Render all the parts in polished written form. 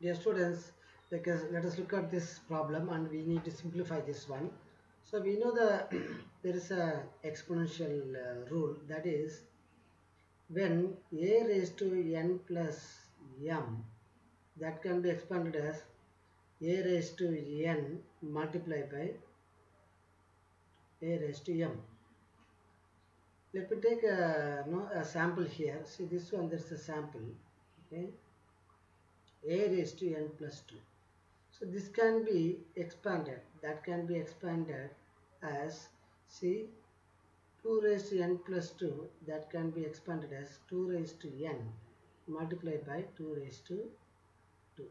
Dear students, let us look at this problem and we need to simplify this one. So we know there is a exponential rule, that is when a raised to n plus m, that can be expanded as a raised to n multiplied by a raised to m. Let me take a sample here. See this one, there's a sample. Okay, a raised to n plus 2. So this can be expanded. That can be expanded as, see, 2 raised to n plus 2. That can be expanded as 2 raised to n multiplied by 2 raised to 2.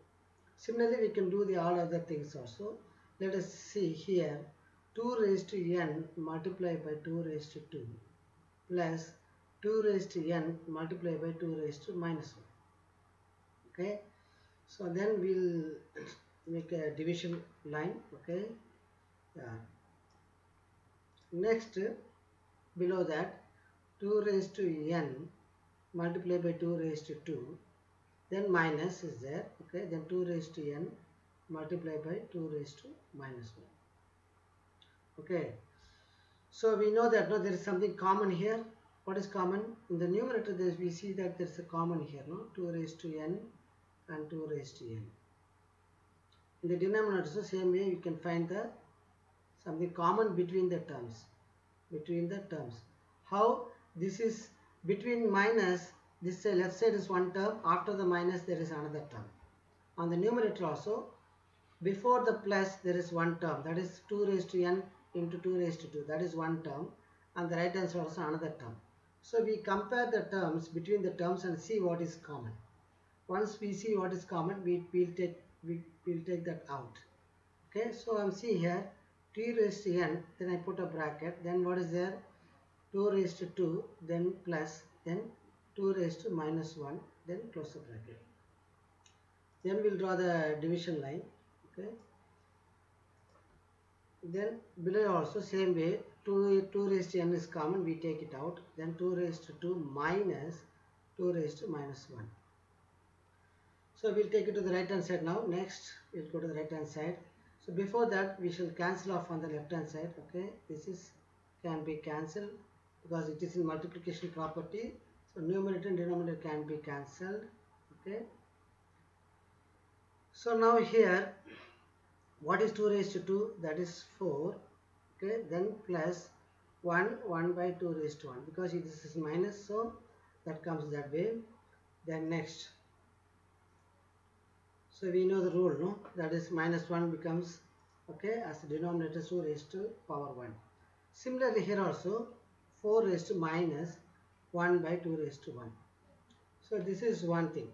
Similarly, we can do the all other things also. Let us see here, 2 raised to n multiplied by 2 raised to 2 plus 2 raised to n multiplied by 2 raised to minus 1. Okay, so then we'll make a division line. Okay, yeah. Next, below that, 2 raised to n multiplied by 2 raised to 2, then minus is there. Okay, then 2 raised to n multiplied by 2 raised to minus 1. Okay, so we know that there is something common here. What is common? In the numerator, we see that there is a common here, 2 raised to n and 2 raised to n. In the denominator, so same way you can find the something common between the terms. How? This is between minus, this left side is one term, after the minus there is another term. On the numerator also, before the plus there is one term, that is 2 raised to n into 2 raised to 2, that is one term, and the right hand side also another term. So we compare the terms between the terms and see what is common. Once we see what is common, we'll take that out. Okay, so I'm seeing here 2 raised to n, then I put a bracket, then what is there? 2 raised to 2, then plus, then 2 raised to minus 1, then close the bracket. Then we'll draw the division line. Okay, then below also same way, 2 raised to n is common, we take it out, then 2 raised to 2 minus 2 raised to minus 1. So we'll take it to the right hand side now. Next, we'll go to the right hand side. So before that, we shall cancel off on the left hand side. Okay, this is can be cancelled because it is in multiplication property. So numerator and denominator can be cancelled. Okay. So now here, what is 2 raised to 2? That is 4. Okay, then plus 1 by 2 raised to 1, because this is minus, so that comes that way. Then next, so we know the rule, no? That is minus 1 becomes, okay, as the denominator 2 raised to power 1. Similarly here also 4 raised to minus 1 by 2 raised to 1. So this is one thing.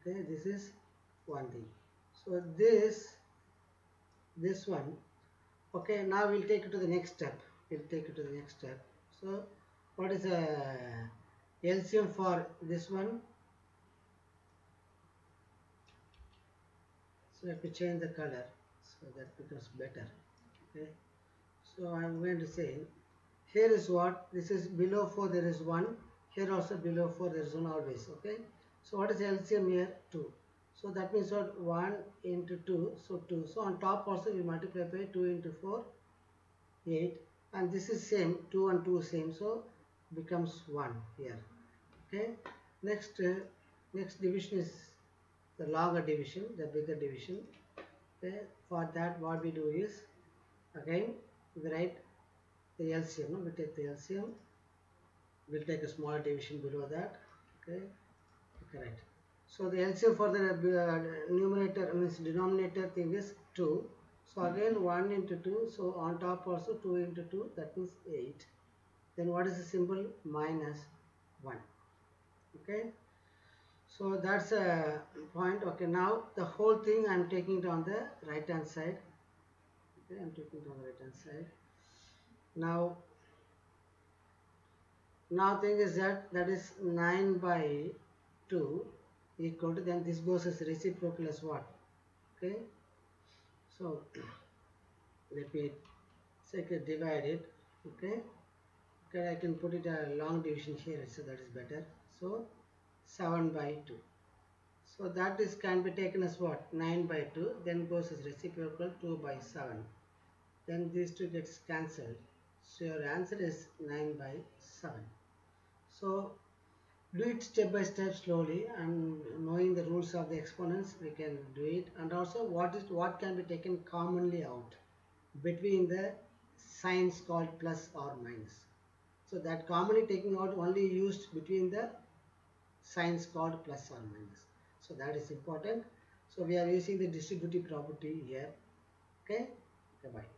Okay, this is one thing. So this one. Okay, now we'll take it to the next step. So what is a LCM for this one? So let me change the color so that becomes better. Okay, so I'm going to say here is what, this is below 4 there is 1, here also below 4 there is 1 always. Okay, so what is LCM here? 2. So that means what, 1 into 2, so 2. So on top also we multiply by 2 into 4, 8, and this is same, 2 and 2 same, so becomes 1 here. Okay, next division is the longer division, the bigger division. Okay, for that what we do is, again we write the LCM, no? We take the LCM, we'll take a smaller division below that. Okay, correct. So the LCM for the numerator means denominator thing is 2. So again 1 into 2, so on top also 2 into 2, that means 8. Then what is the symbol? Minus 1. Okay, so that's a point. Okay, now the whole thing I'm taking it on the right hand side. Okay, I'm taking it on the right hand side. Now thing is that is 9 by 2 equal to, then this goes as reciprocal as what? Okay, so let me divide it. Okay, I can put it a long division here, so that is better. So 7 by 2. So that is can be taken as what? 9 by 2, then goes as reciprocal 2 by 7. Then these two gets cancelled. So your answer is 9 by 7. So do it step by step slowly, and knowing the rules of the exponents we can do it. And also what can be taken commonly out between the signs called plus or minus. So that commonly taking out only used between the signs called plus or minus. So that is important. So we are using the distributive property here. Okay, bye bye.